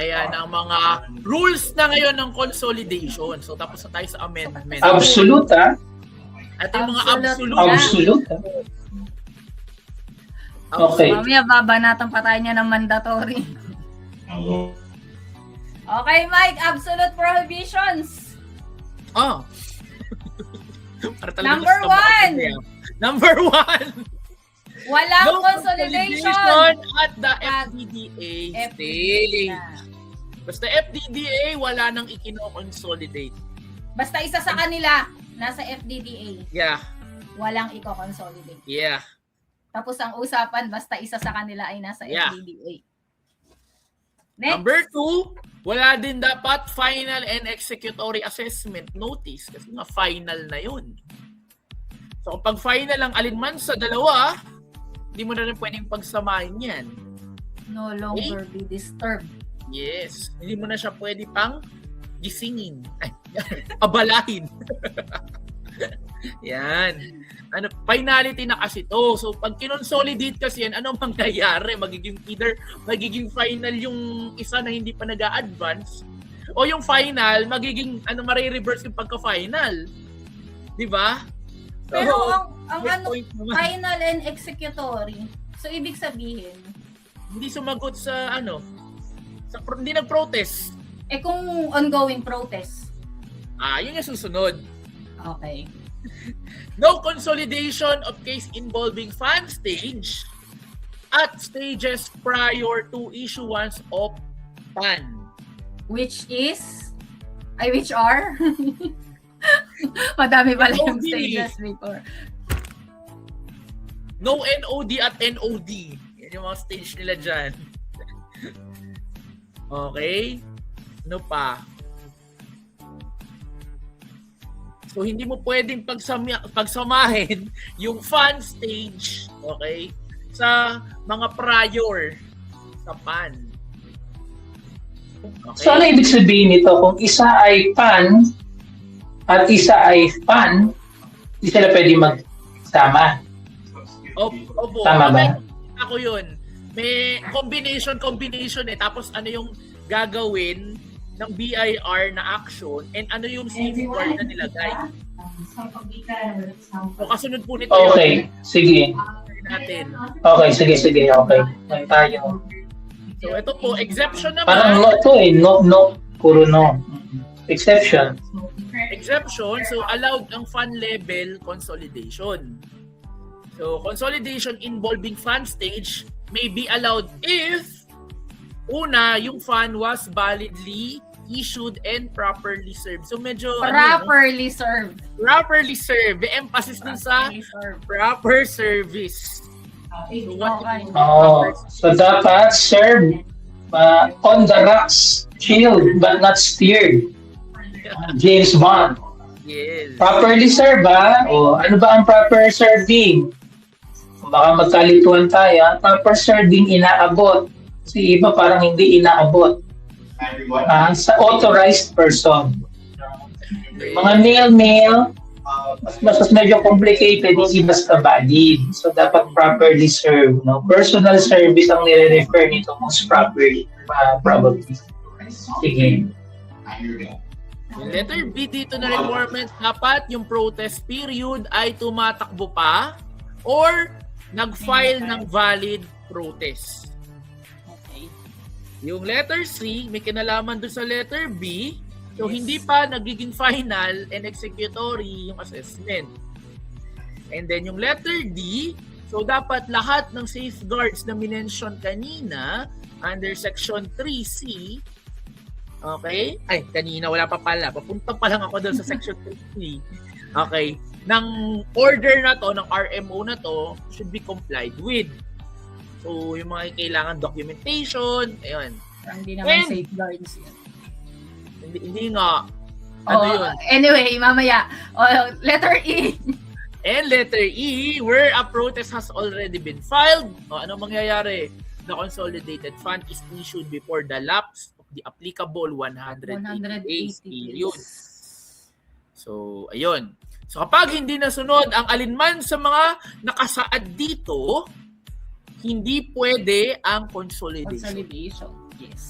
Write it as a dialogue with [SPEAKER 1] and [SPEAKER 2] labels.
[SPEAKER 1] Ayan ang mga rules na ngayon ng consolidation. So tapos na tayo sa amendment.
[SPEAKER 2] Absolute, ha?
[SPEAKER 1] At yung mga absolute.
[SPEAKER 2] Absolute, ha? Okay.
[SPEAKER 3] Mamaya babanatan pa tayo niya ng mandatory. Okay, Mike, absolute prohibitions.
[SPEAKER 1] Oh.
[SPEAKER 3] Number 1.
[SPEAKER 1] Number 1.
[SPEAKER 3] Walang
[SPEAKER 1] No
[SPEAKER 3] consolidation
[SPEAKER 1] at the FDDA stage. Basta FDDA, wala nang ikino-consolidate.
[SPEAKER 3] Basta isa sa kanila, nasa FDDA.
[SPEAKER 1] Yeah.
[SPEAKER 3] Walang i-consolidate.
[SPEAKER 1] Yeah.
[SPEAKER 3] Tapos ang usapan, basta isa sa kanila ay nasa FDDA. Next.
[SPEAKER 1] Number 2, wala din dapat final and executory assessment notice kasi nga final na yun. So kapag final ang alinman sa dalawa, hindi mo na rin pwedeng pagsamahin yan.
[SPEAKER 3] No longer be disturbed.
[SPEAKER 1] Yes. Hindi mo na siya pwede pang gisingin. Ay, abalahin. Yan. Ano, finality na kasi to. So pag kinonsolidate kasi yan, anong mangyayari? Magiging final yung isa na hindi pa nag-a-advance o yung final, mare-reverse yung pagka-final. Di ba? So,
[SPEAKER 3] pero ang final and executory, so ibig sabihin,
[SPEAKER 1] hindi sumagot sa hindi nag-protest.
[SPEAKER 3] Kung ongoing protest.
[SPEAKER 1] Yun yung susunod.
[SPEAKER 3] Okay.
[SPEAKER 1] No consolidation of case involving fan stage at stages prior to issuance of PAN.
[SPEAKER 3] Which are? Madami pala yung
[SPEAKER 1] NOD.
[SPEAKER 3] stages before.
[SPEAKER 1] No NOD at NOD. Yan yung mga stage nila dyan. Okay? Ano pa? So, hindi mo pwedeng pagsamahin yung fan stage, okay, sa mga prior sa PAN. Okay?
[SPEAKER 2] So, ano ibig sabihin nito? Kung isa ay PAN at isa ay FAN, hindi sila pwede magsama.
[SPEAKER 1] Opo.
[SPEAKER 2] Tama ba?
[SPEAKER 1] Ako yun. May combination Tapos ano yung gagawin ng BIR na action and ano yung safeguard na nilagay. So, kasunod po nito
[SPEAKER 2] Okay, sige.
[SPEAKER 1] natin.
[SPEAKER 2] Okay, sige. Okay. May tayo.
[SPEAKER 1] So, ito po, exception naman.
[SPEAKER 2] Parang no to no. Puro no. Exception.
[SPEAKER 1] Exception, so allowed ang fan level consolidation. So, consolidation involving fan stage may be allowed if una, yung fan was validly issued and properly served. So medyo
[SPEAKER 3] Properly served.
[SPEAKER 1] Properly served. The emphasis dun sa proper service. So what
[SPEAKER 3] Okay.
[SPEAKER 2] So dapat serve on the rocks, chilled but not steered. James Bond.
[SPEAKER 1] Yes.
[SPEAKER 2] Properly serve, ha? Ano ba ang proper serving? Baka magkalituan tayo. Proper serving inaabot. Si iba parang hindi inaabot. Sa authorized person. Mga nail, mas medyo complicated, hindi basta valid. So, dapat properly served. No? Personal service ang nire-refer nito most properly. Probably. Sige.
[SPEAKER 1] Letter B dito na requirement, dapat yung protest period ay tumatakbo pa or nag-file ng valid protest. Yung letter C, may kinalaman doon sa letter B, so hindi pa nagiging final and executory yung assessment. And then yung letter D, so dapat lahat ng safeguards na minention kanina under section 3C, okay? Ay, kanina wala pa pala. Papunta pa lang ako doon sa section 3C. Okay. Ng order na to, ng RMO na to, should be complied with. So, yung mga kailangan documentation, ayun.
[SPEAKER 3] Hindi naman safeguards yan.
[SPEAKER 1] Hindi nga. Ano yun?
[SPEAKER 3] Anyway, mamaya. Letter E.
[SPEAKER 1] And letter E, where a protest has already been filed, ano mangyayari? The consolidated fund is issued before the lapse of the applicable 180 days period. So, ayun. So, kapag hindi nasunod ang alinman sa mga nakasaad dito, hindi pwede ang consolidation.
[SPEAKER 3] Yes.